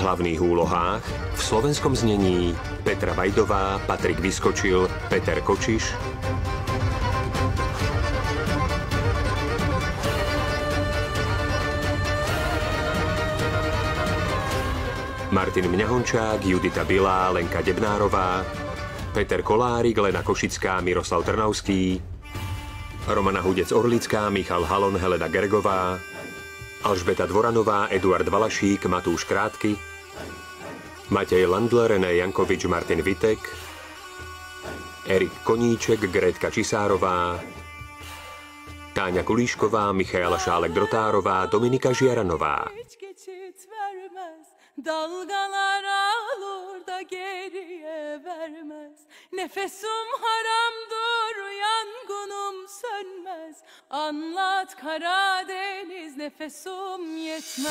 hlavných úlohách v slovenskom znení Petra Vajdová, Patrik Vyskočil, Peter Kočiš, Martin Mňahončák, Judita Bilá, Lenka Debnárová, Peter Kolárik, Lena Košická, Miroslav Trnavský, Romana Hudec-Orlická, Michal Halon, Helena Gergová, Alžbeta Dvoranová, Eduard Valašík, Matúš Krátky, Matej Landl, René Jankovič, Martin Vitek, Erik Koníček, Gretka Čisárová, Táňa Kulíšková, Michaela Šálek-Drotárová, Dominika Žiaranová. Dalgalar alır da geriye vermez. Nefesum haramdır, yangınım sönmez. Anlat Karadeniz, nefesum yetmez.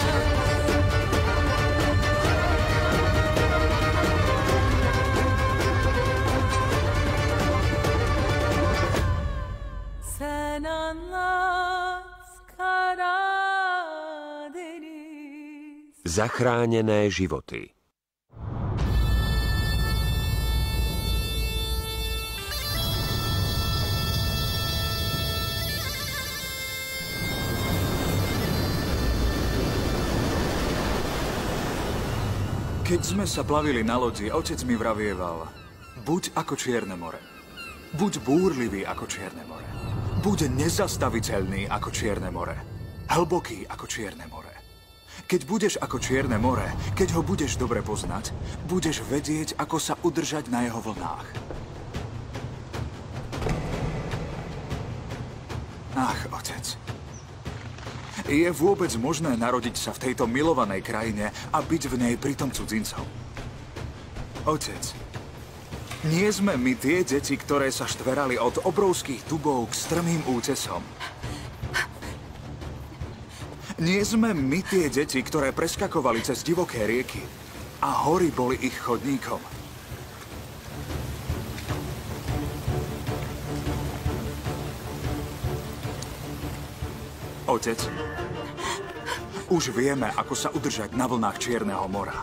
Sen anlat Karadeniz. Zachránené životy. Keď sme sa plavili na lodi, otec mi vravieval: buď ako Čierne more, buď búrlivý ako Čierne more, buď nezastaviteľný ako Čierne more, hlboký ako Čierne more. Keď budeš ako Čierne more, keď ho budeš dobre poznať, budeš vedieť, ako sa udržať na jeho vlnách. Ach, otec. Je vôbec možné narodiť sa v tejto milovanej krajine a byť v nej pritom cudzincom? Otec, nie sme my tie deti, ktoré sa štverali od obrovských dubov k strmým útesom. Nie sme my tie deti, ktoré preskakovali cez divoké rieky a hory boli ich chodníkom. Otec, už vieme, ako sa udržať na vlnách Čierneho mora.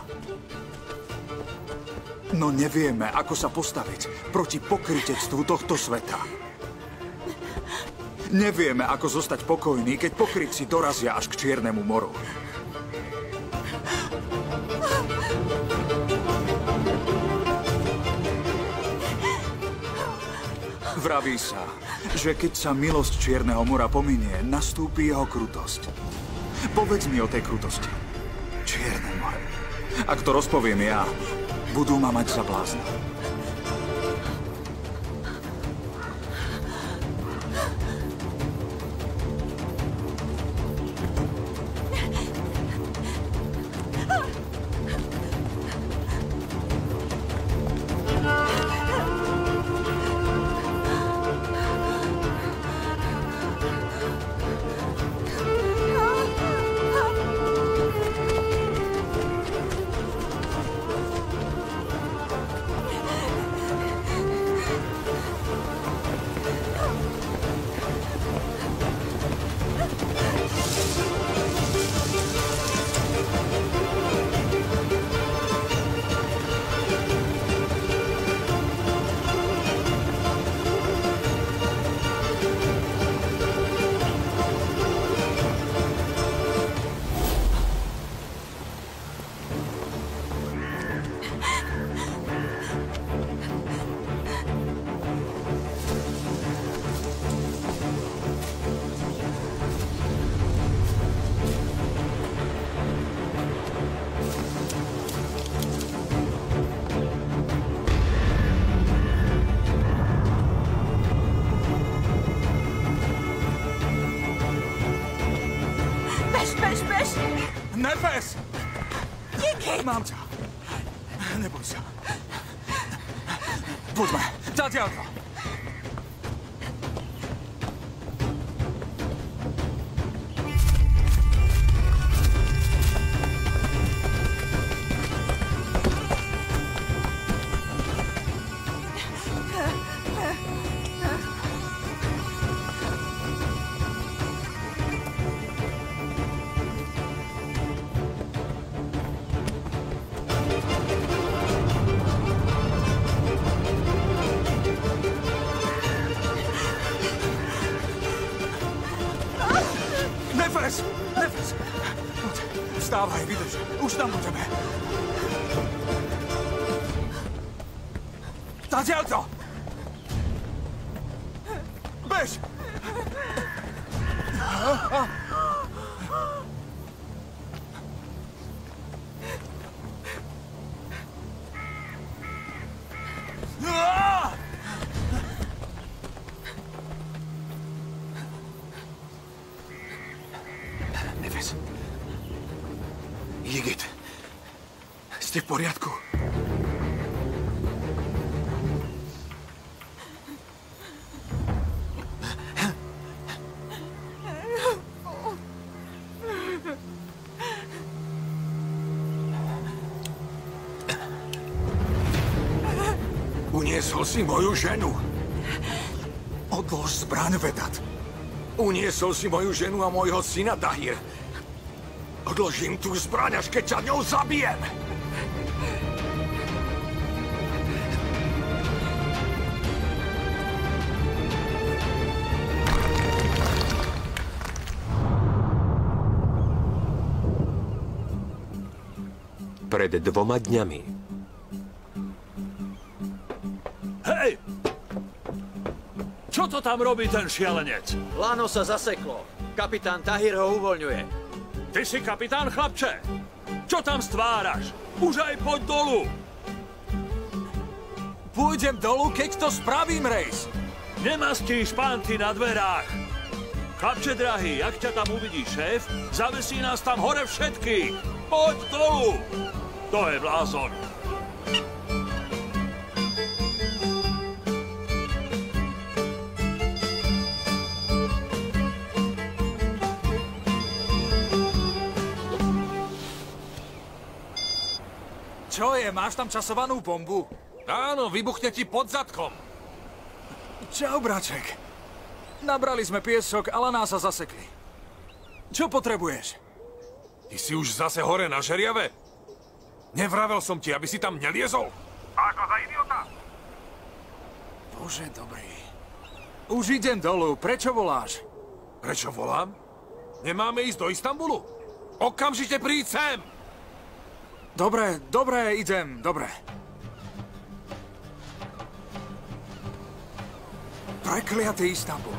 No nevieme, ako sa postaviť proti pokrytectvu tohto sveta. Nevieme, ako zostať pokojní, keď pokrytci dorazia až k Čiernemu moru. Vraví sa, že keď sa milosť Čierneho mora pominie, nastúpi jeho krutosť. Povedz mi o tej krutosti. Čierne more. Ak to rozpoviem ja, budú ma mať za blázna. Nefes! Díky! Mám ťa. Neboj sa. Poďme, zatiaľko. Nefes! Nefes! Poď, vstávaj, vydrž. Už tam budeme. Tadiaľto! Bež! Nefes. Jigit. Ste v poriadku? Uniesol si moju ženu. Odlož zbraň, Vedat. Uniesol si moju ženu a môjho syna, Tahir. Odložím tú zbraň, až keď ťa ňou zabijem. Pred 2 dňami. Hej! Čo to tam robí ten šialenec? Lano sa zaseklo. Kapitán Tahir ho uvoľňuje. Ty si kapitán, chlapče? Čo tam stváraš? Už aj poď dolu! Pôjdem dolu, keď to spravím, Rejs. Nemastíš pánty na dverách. Chlapče drahý, ak ťa tam uvidí šéf, zavesí nás tam hore všetkých. Poď dolu! To je blázon. Čo je? Máš tam časovanú bombu? Áno, vybuchne ti pod zadkom. Čau, braček. Nabrali sme piesok, ale nás sa zasekli. Čo potrebuješ? Ty si už zase hore na žeriave? Nevravel som ti, aby si tam neliezol? Ako za idiota? Bože, dobrý. Už idem dolu. Prečo voláš? Prečo volám? Nemáme ísť do Istanbulu? Okamžite príď sem! Dobre, idem, dobre. Prekliatý Istanbul.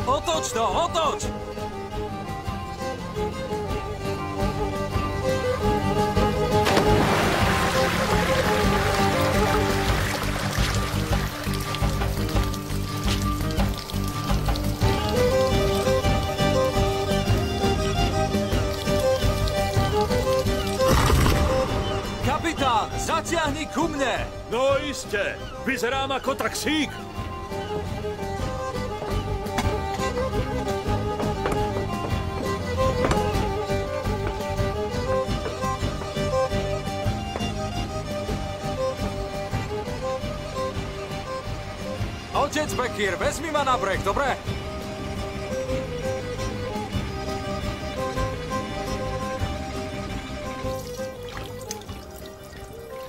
Otoč to, otoč! Kapitán, zatiahni ku mne! No iste, vyzerám ako taxík. Otec Bekir, vezmi ma na breh, dobre?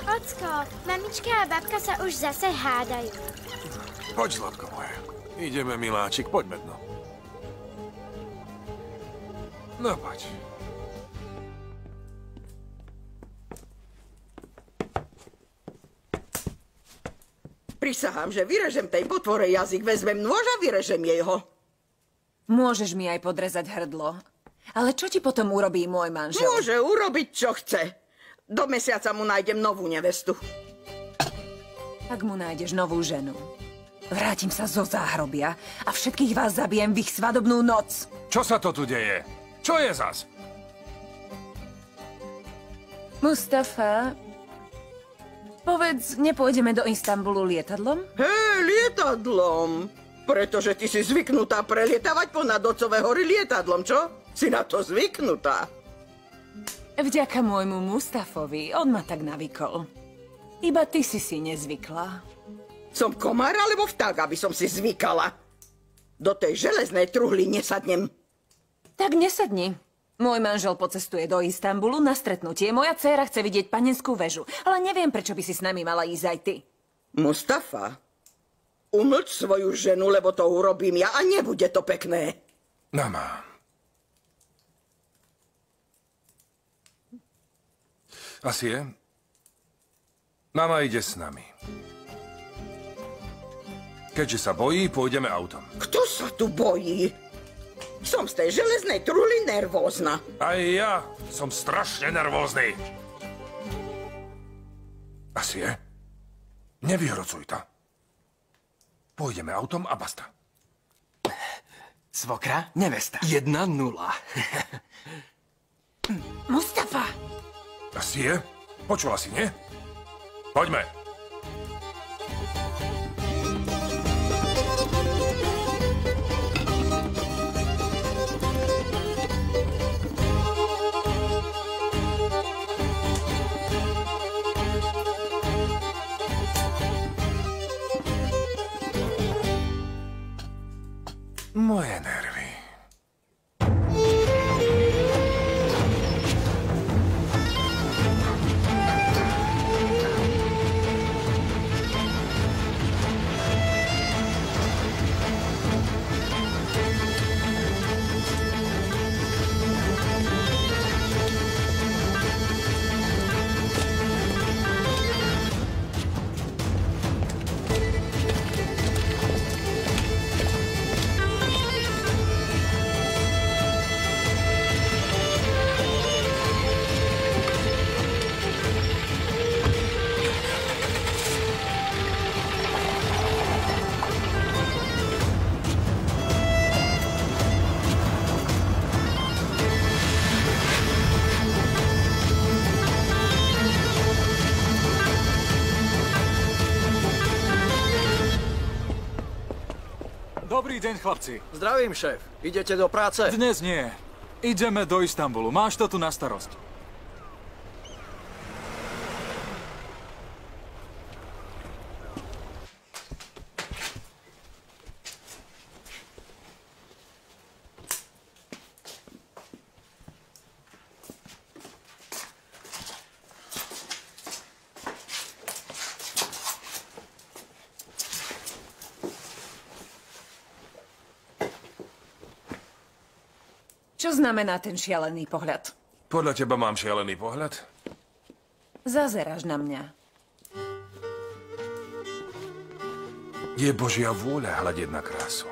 Ocko, mamička a babka sa už zase hádajú. Poď, Zlatko moje. Ideme, miláčik, poďme dno. No, poď. Prisahám, že vyrežem tej potvore jazyk, vezmem nôž a vyrežem jej ho. Môžeš mi aj podrezať hrdlo. Ale čo ti potom urobí môj manžel? Môže urobiť, čo chce. Do mesiaca mu nájdem novú nevestu. Tak mu nájdeš novú ženu. Vrátim sa zo záhrobia a všetkých vás zabijem v ich svadobnú noc. Čo sa to tu deje? Čo je zas? Mustafa, povedz, nepôjdeme do Istanbulu lietadlom? Lietadlom. Pretože ty si zvyknutá prelietavať ponad Otcové hory lietadlom, čo? Si na to zvyknutá. Vďaka môjmu Mustafovi, on ma tak navykol. Iba ty si nezvykla. Som komár alebo vták, aby som si zvykala? Do tej železnej truhly nesadnem. Tak nesadni. Môj manžel pocestuje do Istanbulu na stretnutie. Moja dcéra chce vidieť panenskú väžu, ale neviem, prečo by si s nami mala ísť aj ty. Mustafa, umlč svoju ženu, lebo to urobím ja a nebude to pekné. Mama. Asi je? Mama ide s nami. Keďže sa bojí, pôjdeme autom. Kto sa tu bojí? Som z tej železnej truhly nervózna. Aj ja som strašne nervózny. Asi je? Nevyhrocuj to. Pôjdeme autom a basta. Svokra, nevesta. 1-0. Mustafa! Asi je? Počula si, nie? Poďme. Moje nervy. Dobrý deň, chlapci. Zdravím, šéf. Idete do práce? Dnes nie. Ideme do Istanbulu. Máš to tu na starosť. Čo znamená ten šialený pohľad? Podľa teba mám šialený pohľad? Zazeráš na mňa. Je Božia vôľa hľadiť na krásu.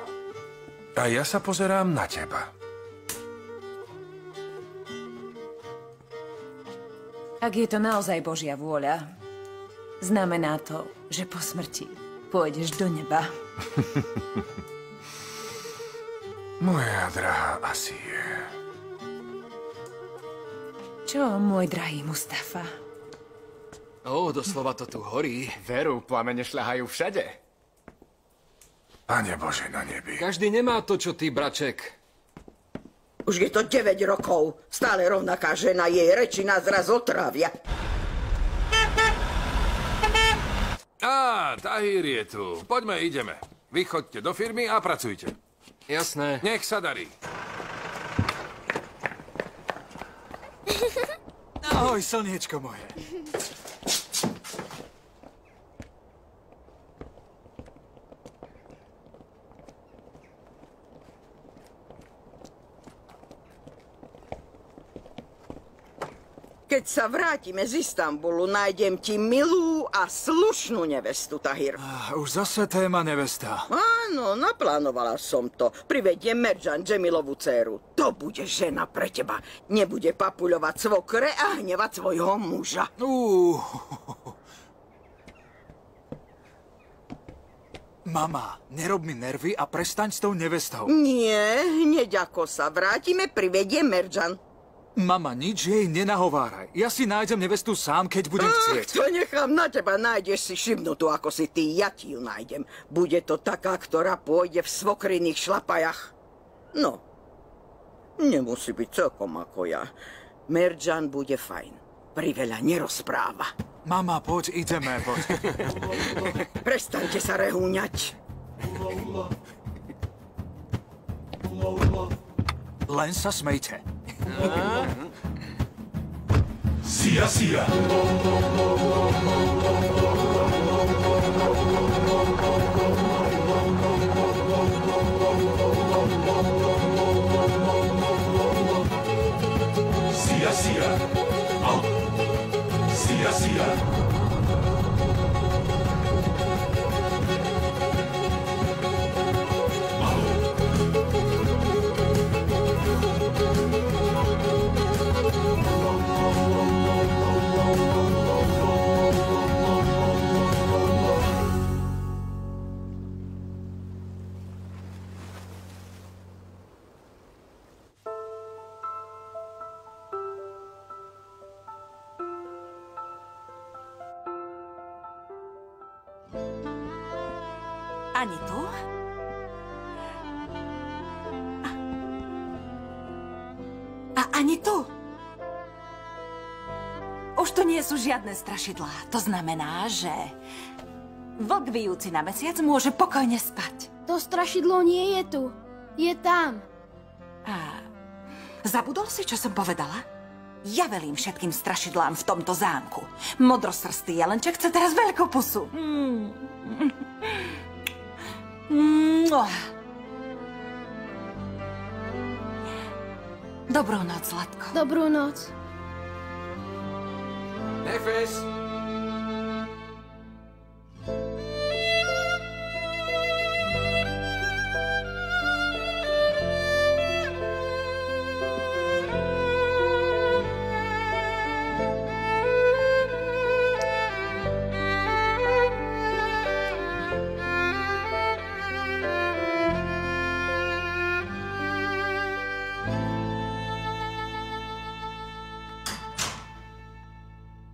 A ja sa pozerám na teba. Ak je to naozaj Božia vôľa, znamená to, že po smrti pôjdeš do neba. Moja drahá asi je. Čo, môj drahý Mustafa? Doslova to tu horí. Veru, plamene šľahajú všade. Pane Bože na nebi. Každý nemá to, čo ty, braček. Už je to 9 rokov. Stále rovnaká žena, jej reči nás raz otrávia. Tahir je tu. Poďme, ideme. Vy choďte do firmy a pracujte. Jasné. Nech sa darí. Ahoj, slniečko moje. Keď sa vrátime z Istanbulu, nájdem ti milú a slušnú nevestu, Tahir. Už zase téma nevesta. Áno, naplánovala som to. Privediem Merjan, Džemilovú dcéru. To bude žena pre teba. Nebude papuľovať svokre a hnevať svojho muža. Mama, nerob mi nervy a prestaň s tou nevestou. Nie, hneď ako sa vrátime, privediem Merjan. Mama, nič jej nenahováraj. Ja si nájdem nevestu sám, keď budem chcieť. To nechám na teba, nájdeš si šibnutú ako si ty, ja ti ju nájdem. Bude to taká, ktorá pôjde v svokriných šlapajach. No, nemusí byť celkom ako ja. Merjan bude fajn. Priveľa nerozpráva. Mama, poď, ideme, poď. Prestaňte sa rehúňať. Len sa smejte. Sia, sia. Sia, sia. Au. Sia, sia. Ani tu? A ani tu? Už tu nie sú žiadne strašidlá. To znamená, že vlk vyjúci na mesiac môže pokojne spať. To strašidlo nie je tu. Je tam. Zabudol si, čo som povedala? Ja velím všetkým strašidlám v tomto zámku. Modrosrstý jelenček chce teraz veľkú pusu. Dobrú noc, Zlatko. Dobrú noc. Nefes!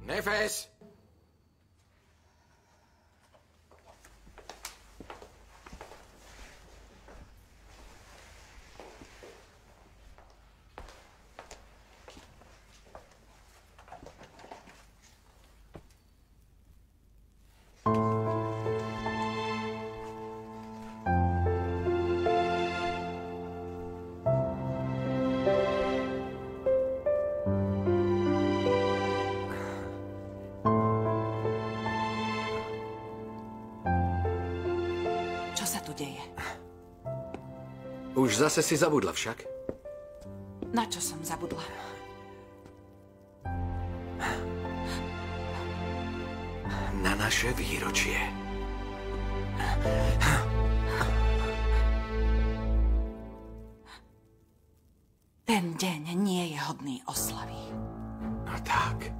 Nefes! Už zase si zabudla však? Na čo som zabudla? Na naše výročie. Ten deň nie je hodný oslavy. No tak.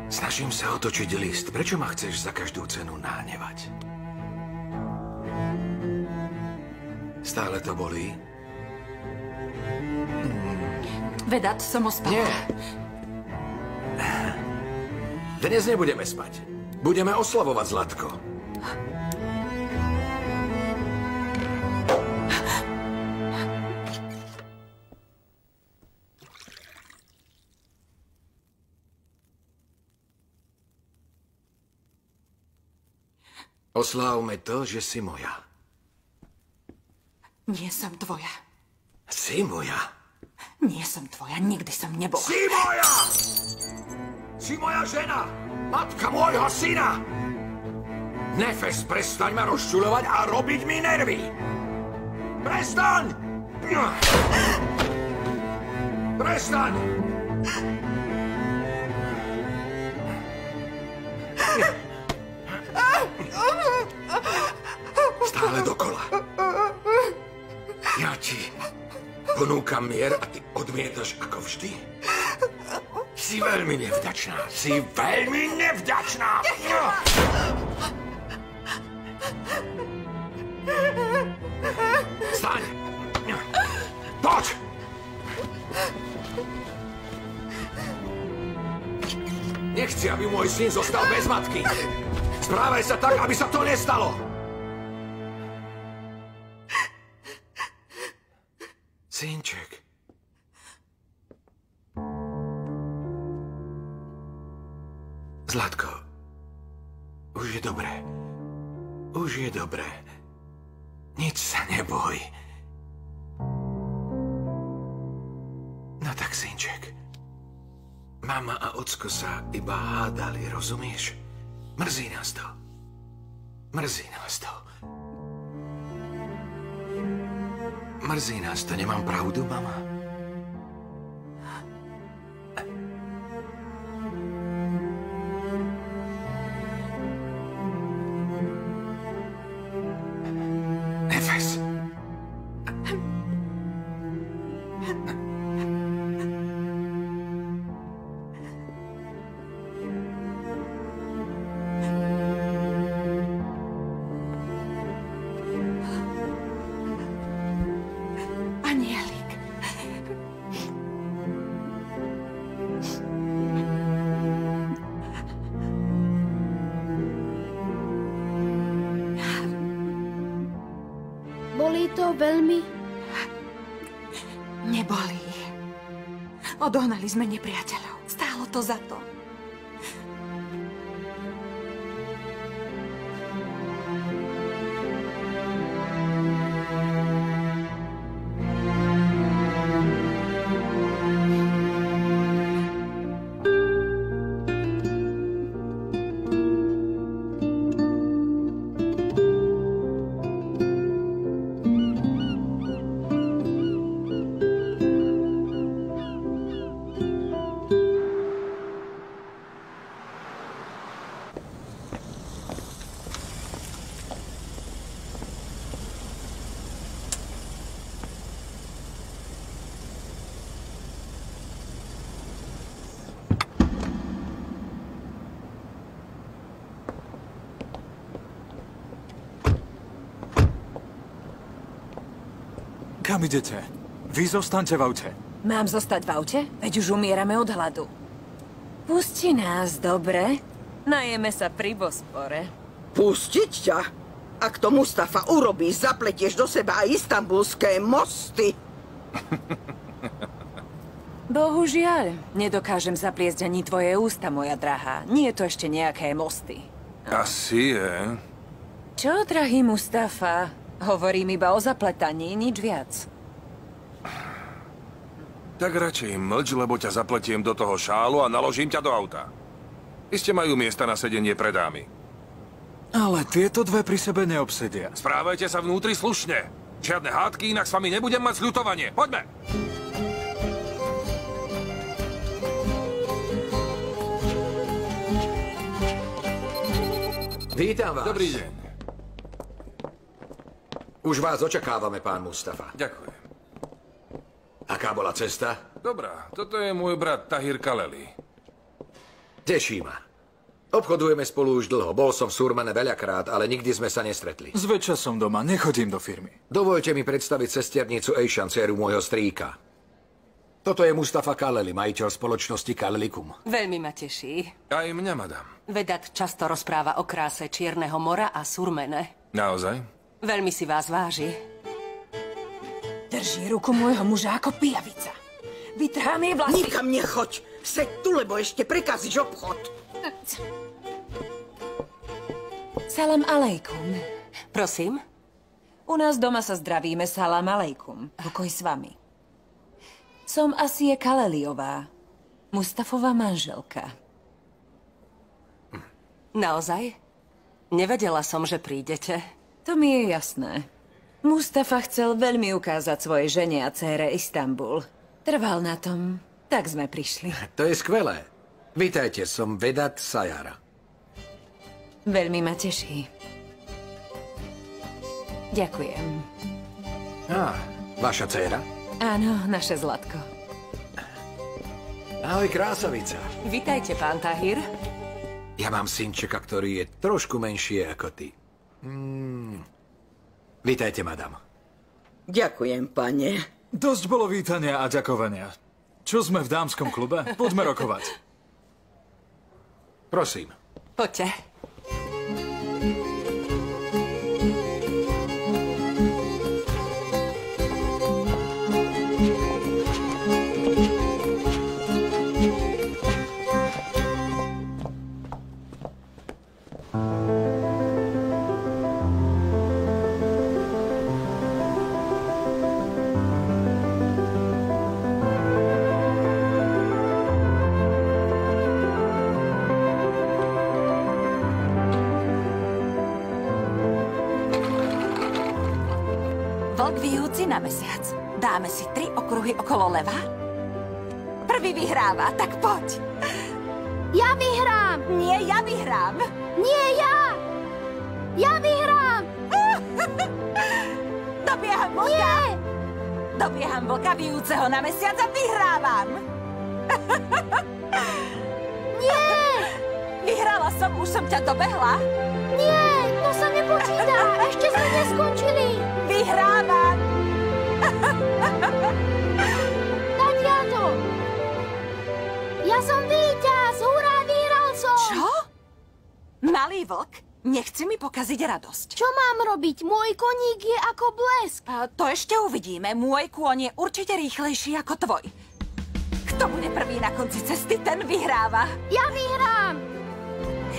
Snažím sa otočiť list. Prečo ma chceš za každú cenu nahnevať? Stále to bolí? Vedať som ospala. Nie. Dnes nebudeme spať. Budeme oslavovať, Zlatko. Oslávme to, že si moja. Nie som tvoja. Si moja. Nie som tvoja, nikdy som nebola. Si moja! Si moja žena! Matka môjho syna! Nefes, prestaň ma rozčuľovať a robiť mi nervy! Prestaň! Prestaň! Stále dokola. Ja ti ponúkam mier a ty odmietaš ako vždy. Si veľmi nevďačná. Si veľmi nevďačná. Staň. Poď. Nechci, aby môj syn zostal bez matky. Správaj sa tak, aby sa to nestalo. Synček. Zlatko, už je dobré. Už je dobré. Nič sa neboj. No tak, synček. Mama a ocko sa iba hádali, rozumieš? Mrzí nás to. Mrzí nás to. Mrzí nás to, nemám pravdu, mama? Nefes. Anielik. Bolí to veľmi? Nebolí. Odohnali sme nepriateľov. Stálo to za to. Kam idete? Vy zostaňte v aute. Mám zostať v aute? Veď už umierame od hladu. Pusti nás, dobre? Najeme sa pri Bospore. Pustiť ťa? Ak to Mustafa urobí, zapletieš do seba aj istanbulské mosty. Bohužiaľ, nedokážem zapliesť ani tvoje ústa, moja drahá. Nie je to ešte nejaké mosty. Asi je. Čo, drahý Mustafa? Hovorím iba o zapletaní, nič viac. Tak radšej mlč, lebo ťa zapletiem do toho šálu a naložím ťa do auta. Iste majú miesta na sedenie pre dámy. Ale tieto dve pri sebe neobsedia. Správajte sa vnútri slušne. Žiadne hádky, inak s vami nebudem mať sľutovanie. Poďme! Vítam vás. Dobrý deň. Už vás očakávame, pán Mustafa. Ďakujem. Aká bola cesta? Dobrá, toto je môj brat Tahir Kaleli. Teší ma. Obchodujeme spolu už dlho. Bol som v Surmane veľakrát, ale nikdy sme sa nestretli. Zväčša som doma, nechodím do firmy. Dovoľte mi predstaviť sesternicu Ejšan, dceru môjho strýka. Toto je Mustafa Kaleli, majiteľ spoločnosti Kalelikum. Veľmi ma teší. Aj mňa, madam. Vedat často rozpráva o kráse Čierneho mora a Surmene. Naozaj? Veľmi si vás váži. Drží ruku môjho muža ako pijavica. Vytrhám jej vlasy. Nikam nechoď. Seď tu, lebo ešte prekazíš obchod. Salam alejkum. Prosím? U nás doma sa zdravíme salam alejkum. Pokoj s vami. Som Asie Kaleliová. Mustafová manželka. Naozaj? Nevedela som, že prídete. To mi je jasné. Mustafa chcel veľmi ukázať svojej žene a dcére Istanbul. Trval na tom, tak sme prišli. To je skvelé. Vítajte, som Vedat Sayara. Veľmi ma teší. Ďakujem. Vaša dcéra? Áno, naše zlatko. Ahoj, krásavica. Vítajte, pán Tahir. Ja mám synčeka, ktorý je trošku menší ako ty. Vítajte, madam. Ďakujem, pane. Dosť bolo vítania a ďakovania. Čo sme v dámskom klube? Poďme rokovať. Prosím. Poďte. Vlk vyjúci na mesiac. Dáme si 3 okruhy okolo leva? Prvý vyhráva, tak poď. Ja vyhrám. Nie, ja vyhrám. Nie, ja. Ja vyhrám. Dobieham vlka. Nie. Dobieham vlka vyjúceho na mesiac a vyhrávam. Nie. Vyhrala som, už som ťa dobehla. Nie, to sa nepočíta. Ešte sme neskončili. Vyhrávam. Tatiato. Ja som víťaz. Hurá, vyhral som. Čo? Malý vlk, nechci mi pokaziť radosť. Čo mám robiť? Môj koník je ako blesk. To ešte uvidíme. Môj kôň je určite rýchlejší ako tvoj. Kto bude prvý na konci cesty, ten vyhráva. Ja vyhrám.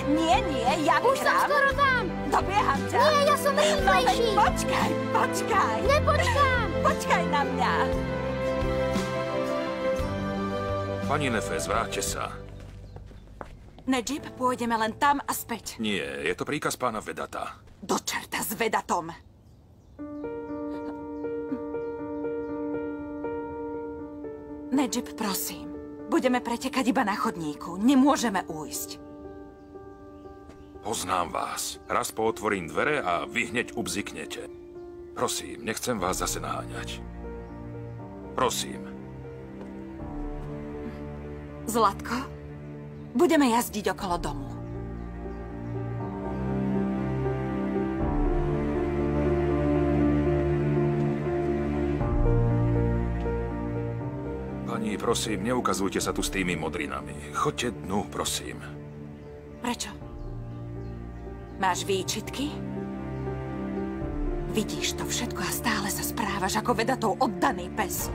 Nie, ja vyhrám. Už som skoro tam. Dobieham ťa. Nie, ja som rýchlejší. No, počkaj. Nepočkám. Počkaj na mňa. Pani Nefes, vráťte sa. Nedžib, pôjdeme len tam a späť. Nie, je to príkaz pána Vedata. Do čerta s Vedatom. Nedžib, prosím. Budeme pretekať iba na chodníku. Nemôžeme újsť. Poznám vás. Raz pootvorím dvere a vy hneď ubziknete. Prosím, nechcem vás zase naháňať. Prosím. Zlatko, budeme jazdiť okolo domu. Pani, prosím, neukazujte sa tu s tými modrinami. Choďte dnu, prosím. Prečo? Máš výčitky? Vidíš to všetko a stále sa správaš ako Vedatov oddaný pes.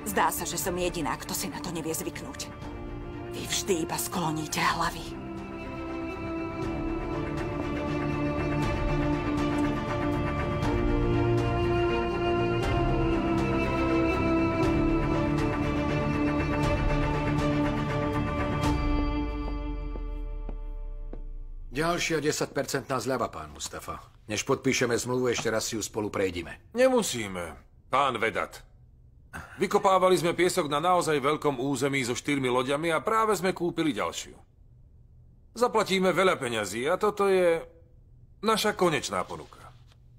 Zdá sa, že som jediná, kto si na to nevie zvyknúť. Vy vždy iba skloníte hlavy. Ďalšia 10% zľava, pán Mustafa. Než podpíšeme zmluvu, ešte raz si ju spolu prejdime. Nemusíme, pán Vedat. Vykopávali sme piesok na naozaj veľkom území so 4 loďami a práve sme kúpili ďalšiu. Zaplatíme veľa peňazí a toto je naša konečná ponuka.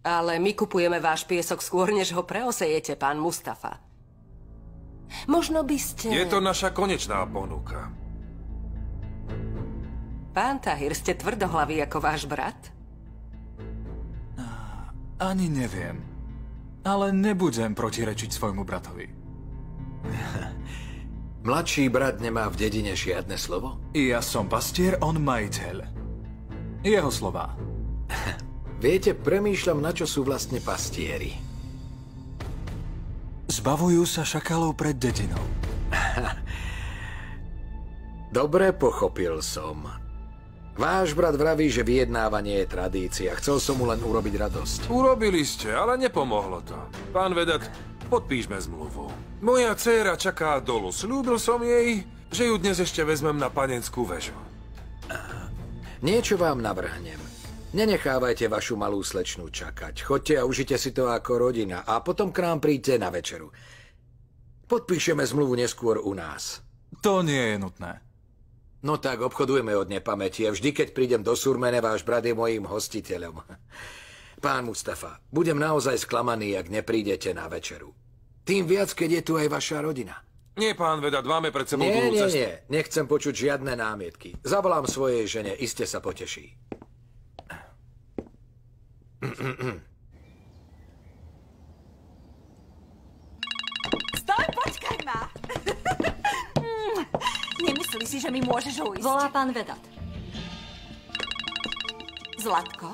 Ale my kupujeme váš piesok skôr, než ho preosejete, pán Mustafa. Možno by ste... Je to naša konečná ponuka. Pán Tahir, ste tvrdohlaví ako váš brat? Ani neviem. Ale nebudem protirečiť svojmu bratovi. Mladší brat nemá v dedine žiadne slovo? Ja som pastier, on majiteľ. Jeho slová. Viete, premýšľam, na čo sú vlastne pastieri. Zbavujú sa šakalov pred dedinou. Dobre pochopil som. Váš brat vraví, že vyjednávanie je tradícia. Chcel som mu len urobiť radosť. Urobili ste, ale nepomohlo to. Pán Vedat, podpíšme zmluvu. Moja dcéra čaká dolu. Sľúbil som jej, že ju dnes ešte vezmem na panenskú väžu. Niečo vám navrhnem. Nenechávajte vašu malú slečnú čakať. Choďte a užite si to ako rodina a potom k nám príďte na večeru. Podpíšeme zmluvu neskôr u nás. To nie je nutné. No tak, obchodujeme od nepamäti a vždy, keď prídem do Surmene, váš brat je mojím hostiteľom. Pán Mustafa, budem naozaj sklamaný, ak neprídete na večeru. Tým viac, keď je tu aj vaša rodina. Nie, pán Vedat, máme pred sebou dlhú cestu. Nie, nechcem počuť žiadne námietky. Zavolám svojej žene, iste sa poteší. Stoj, počkaj ma! Nemyslí si, že mi môžeš ujsť? Volá pán Vedat. Zlatko,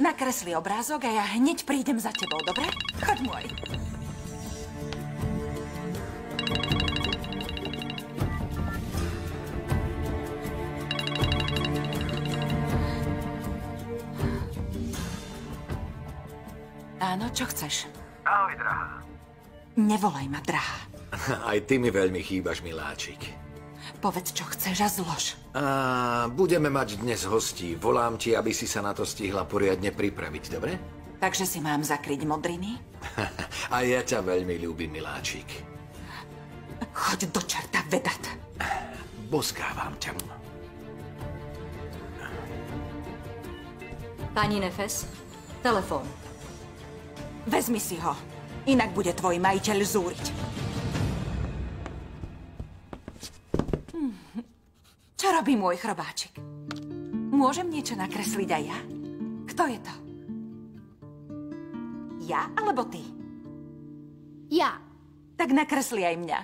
nakresli obrázok a ja hneď prídem za tebou, dobre? Choď môj. Áno, čo chceš? Ahoj, drahá. Nevolaj ma, drahá. Aj ty mi veľmi chýbaš, miláčik. Povedz, čo chceš a zlož. Budeme mať dnes hostí. Volám ti, aby si sa na to stihla poriadne pripraviť, dobre? Takže si mám zakryť modriny? A ja ťa veľmi ľúbim, miláčik. Choď do čerta, Vedat. Boskávam ťa. Pani Nefes, telefón. Vezmi si ho, inak bude tvoj majiteľ zúriť. Čo robí môj chrobáčik? Môžem niečo nakresliť aj ja? Kto je to? Ja alebo ty? Ja. Tak nakresli aj mňa.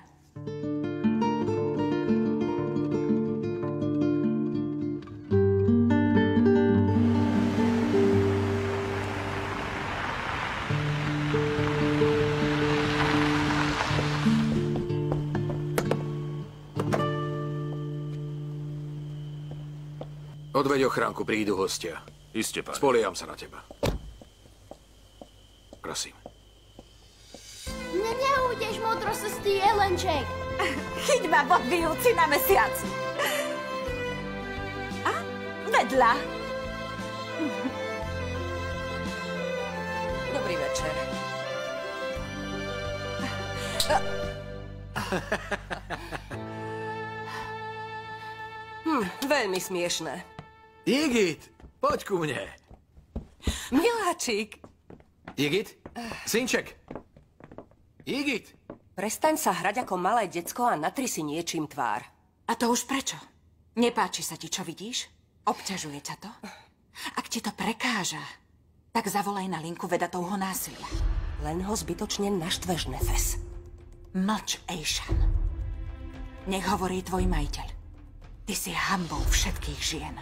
Odveď ochránku, prídu hostia. Iste, pán. Spolieham sa na teba. Prosím. Neújdeš, modrosestý jelenček. Chyť ma pod výhúci na mesiac. A vedľa. Dobrý večer. Veľmi smiešné. Igit, poď ku mne. Miláčik. Igit, synček. Igit. Prestaň sa hrať ako malé decko a natri si niečím tvár. A to už prečo? Nepáči sa ti, čo vidíš? Obťažuje ťa to? Ak ti to prekáža, tak zavolaj na linku Vedatovho násilia. Len ho zbytočne naštveš, Nefes. Mlč, Ejšan. Nech hovorí tvoj majiteľ. Ty si hanbou všetkých žien.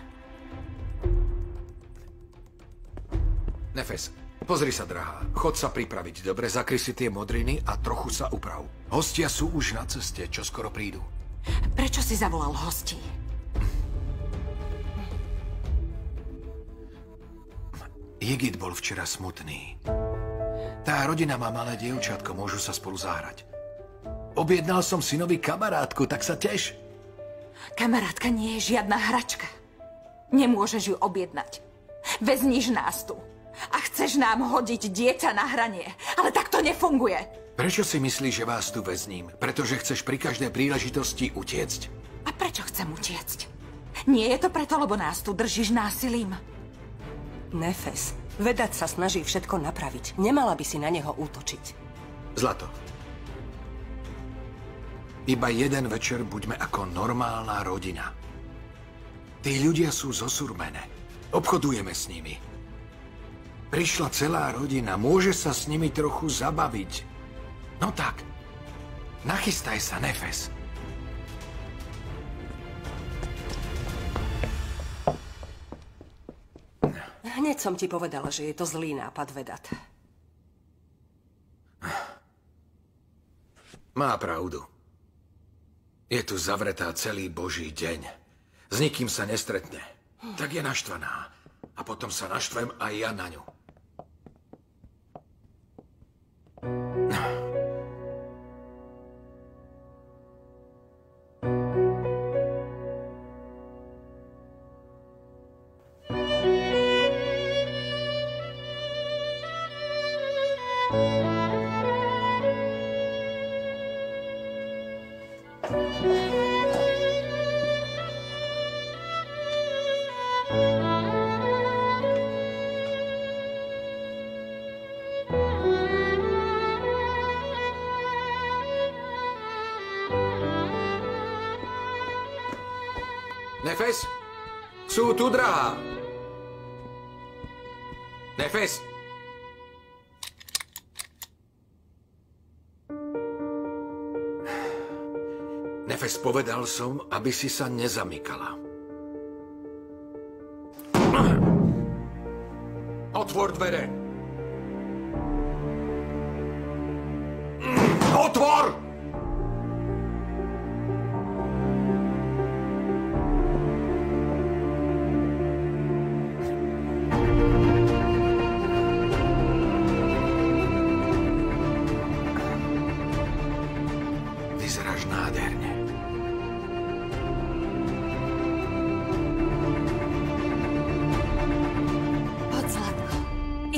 Nefes, pozri sa, drahá. Chod sa pripraviť, dobre? Zakry si tie modriny a trochu sa uprav. Hostia sú už na ceste, čo skoro prídu. Prečo si zavolal hostí? Igit bol včera smutný. Tá rodina má malé dievčatko, môžu sa spolu zahrať. Objednal som synovi kamarátku, tak sa teš. Kamarátka nie je žiadna hračka. Nemôžeš ju objednať. Vezníš nás tu. A chceš nám hodiť dieťa na hranie. Ale tak to nefunguje. Prečo si myslíš, že vás tu vezním? Pretože chceš pri každej príležitosti utiecť? A prečo chcem utiecť? Nie je to preto, lebo nás tu držíš násilím. Nefes, Vedat sa snaží všetko napraviť. Nemala by si na neho útočiť. Zlato. Iba jeden večer buďme ako normálna rodina. Tí ľudia sú zosurmené. Obchodujeme s nimi. Prišla celá rodina, môže sa s nimi trochu zabaviť. No tak, nachystaj sa, Nefes. Hneď som ti povedala, že je to zlý nápad, Vedat. Má pravdu. Je tu zavretá celý Boží deň. S nikým sa nestretne. Tak je naštvaná. A potom sa naštvem aj ja na ňu. Nefes? Sú tu, drahá. Nefes? Nefes, povedal som, aby si sa nezamykala. Otvor dvere. Otvor!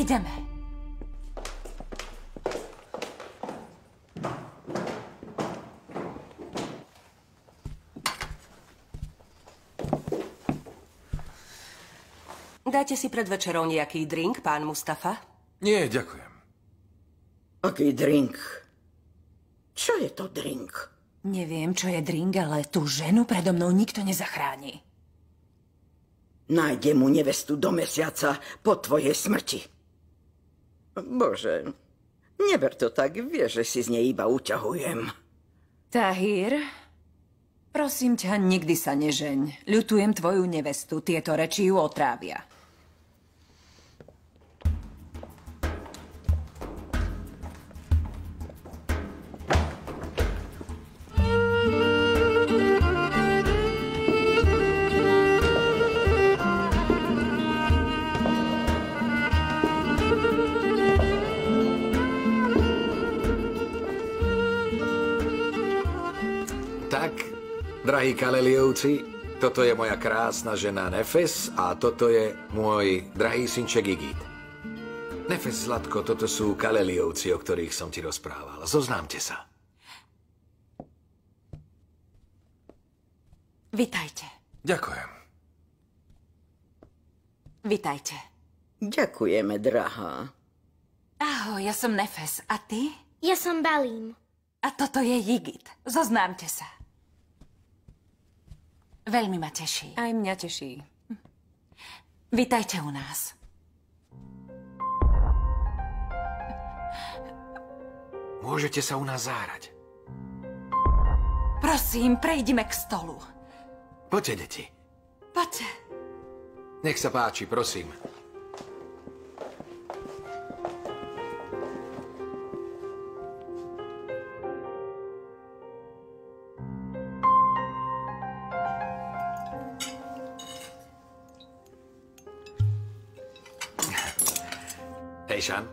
Ideme. Dáte si pred večerou nejaký drink, pán Mustafa? Nie, ďakujem. Aký drink? Čo je to drink? Neviem, čo je drink, ale tú ženu predo mnou nikto nezachráni. Nájde mu nevestu do mesiaca po tvojej smrti. Bože, neber to tak, vieš, že si z nej iba uťahujem. Tahir, prosím ťa, nikdy sa nežeň. Ľutujem tvoju nevestu, tieto reči ju otrávia. Drahí Kaleliovci, toto je moja krásna žena Nefes a toto je môj drahý synček Igit. Nefes, Zlatko, toto sú Kaleliovci, o ktorých som ti rozprával. Zoznámte sa. Vitajte. Ďakujem. Vitajte. Ďakujeme, drahá. Ahoj, ja som Nefes. A ty? Ja som Balím. A toto je Igit. Zoznámte sa. Veľmi ma teší. Aj mňa teší. Vitajte u nás. Môžete sa u nás zahrať. Prosím, prejdime k stolu. Poďte, deti. Poďte. Nech sa páči, prosím. Hejšan.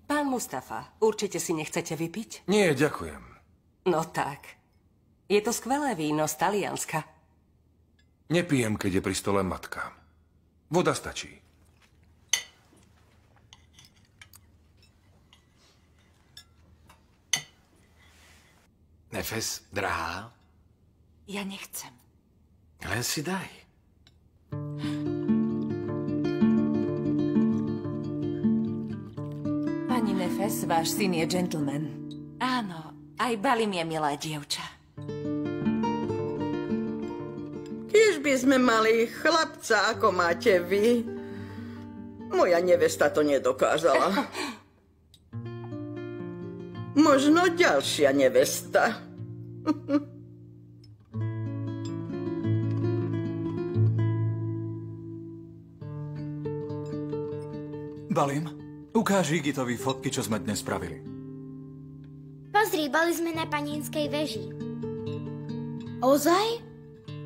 Pán Mustafa, určite si nechcete vypiť? Nie, ďakujem. No tak. Je to skvelé víno z Talianska. Nepijem, keď je pri stole matka. Voda stačí. Nefes, drahá. Ja nechcem. Len si daj. Pani Nefes, váš syn je gentleman. Áno, aj Balím je milé dievča. Kiež by sme mali chlapca, ako máte vy. Moja nevesta to nedokázala. Možno ďalšia nevesta. Balím, ukáž Igitovi fotky, čo sme dnes spravili. Pozri, boli sme na Panínskej veži. Ozaj?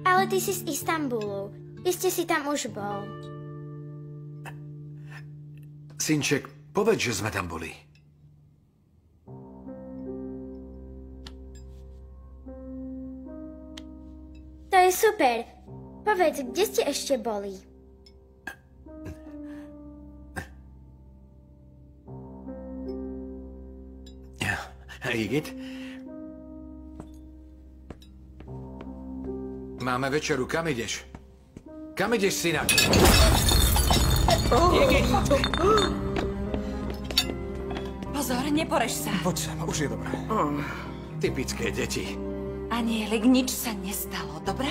Ale ty si z Istanbulu. Iste si tam už bol. Synček, povedz, že sme tam boli. To je super. Povedz, kde ste ešte boli? Igit? Máme večeru, kam ideš? Kam ideš, syna? Igit! Pozor, neporeš sa. Poď sem, už je dobré. Typické deti. Anielik, nič sa nestalo, dobre?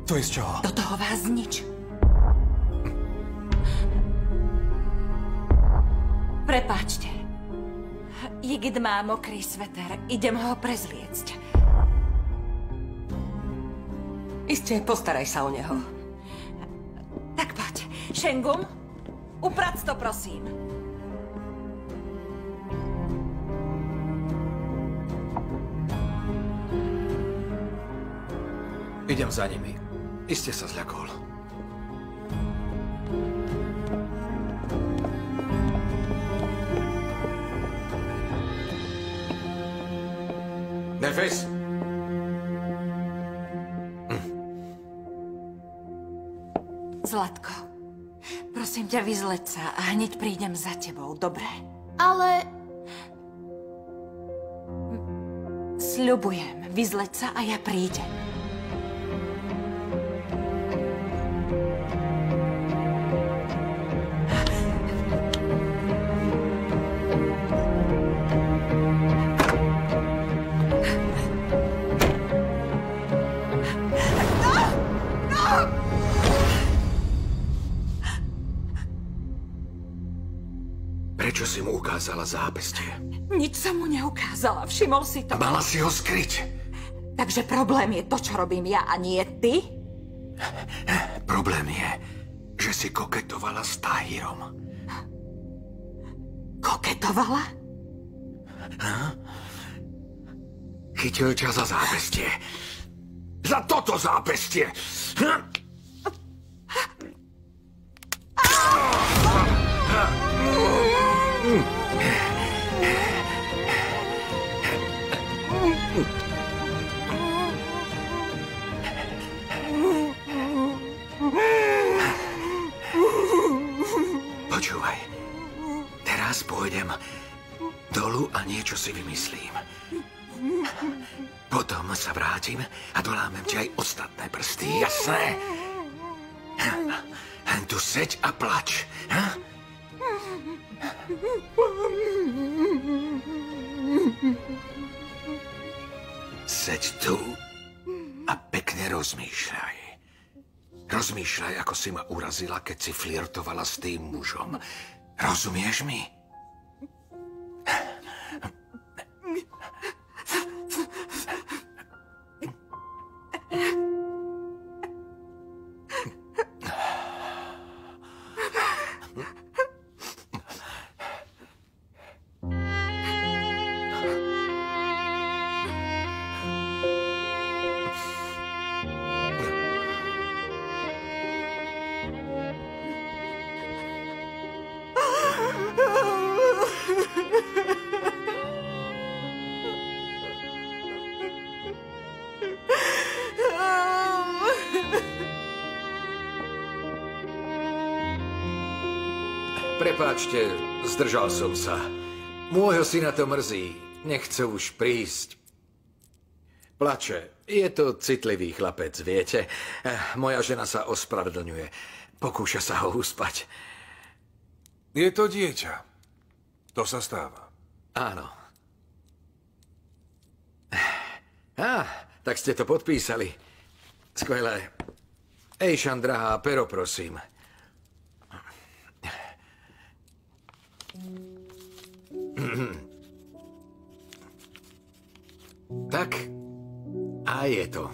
To je z čoho? Do toho vás nič. Prepáčte. Igit má mokrý sveter. Idem ho prezliecť. Isté, postaraj sa o neho. Tak poď. Šengum, uprac to, prosím. Idem za nimi. Iste sa zľakol. Nefes! Zlatko, prosím ťa, vyzleď sa a hneď prídem za tebou, dobre? Ale... Sľubujem, vyzleď sa a ja prídem. Prečo si mu ukázala zápestie? Nič som mu neukázala, všimol si to. Mala si ho skryť. Takže problém je to, čo robím ja, a nie ty? Problém je, že si koketovala s Tahirom. Koketovala? Chytil ťa za zápestie. Za toto zápestie! Počúvaj, teraz pôjdem dolu a niečo si vymyslím. Potom sa vrátim a dolámem ti aj ostatné prsty, jasné? Len tu seď a plač. Seď tu a pekne rozmýšľaj. Rozmýšľaj, ako si ma urazila, keď si flirtovala s tým mužom. Rozumieš mi? Prepáčte, zdržal som sa. Môjho syna to mrzí. Nechce už prísť. Plače. Je to citlivý chlapec, viete. Moja žena sa ospravedlňuje. Pokúša sa ho uspať. Je to dieťa. To sa stáva. Áno. Tak ste to podpísali. Skvelé. Ejšan, drahá, pero prosím. Tak, a je to.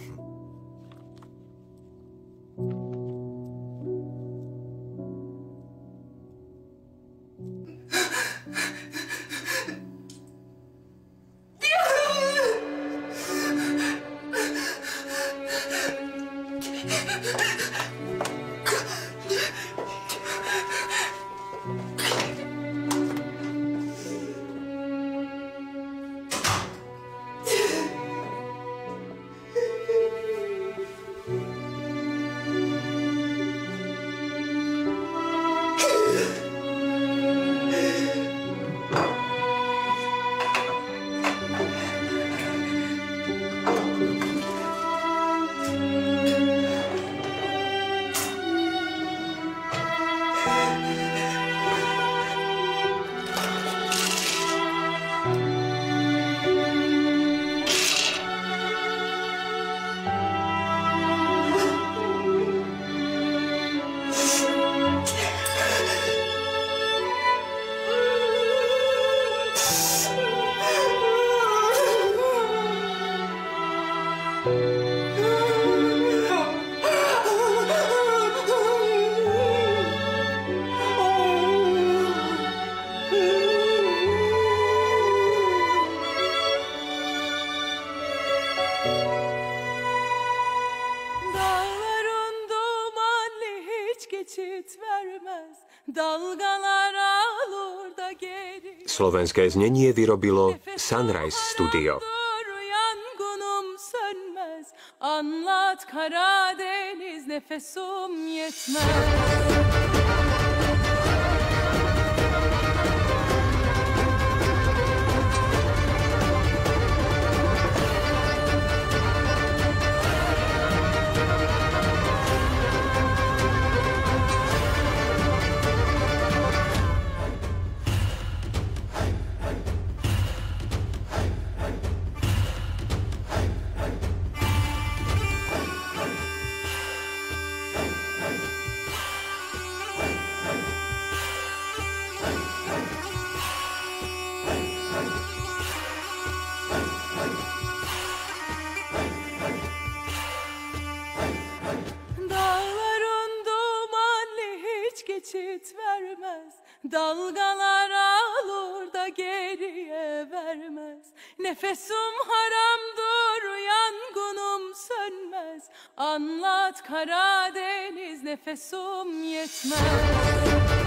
Slovenské znenie vyrobilo Sunrise Studio. yangınım sönmez. Anlat Karadeniz, nefesim yetmez. Geçit vermez, dalgalar alır da geriye vermez. Nefesim haramdır, yangınım sönmez. Anlat Karadeniz, nefesim yetmez.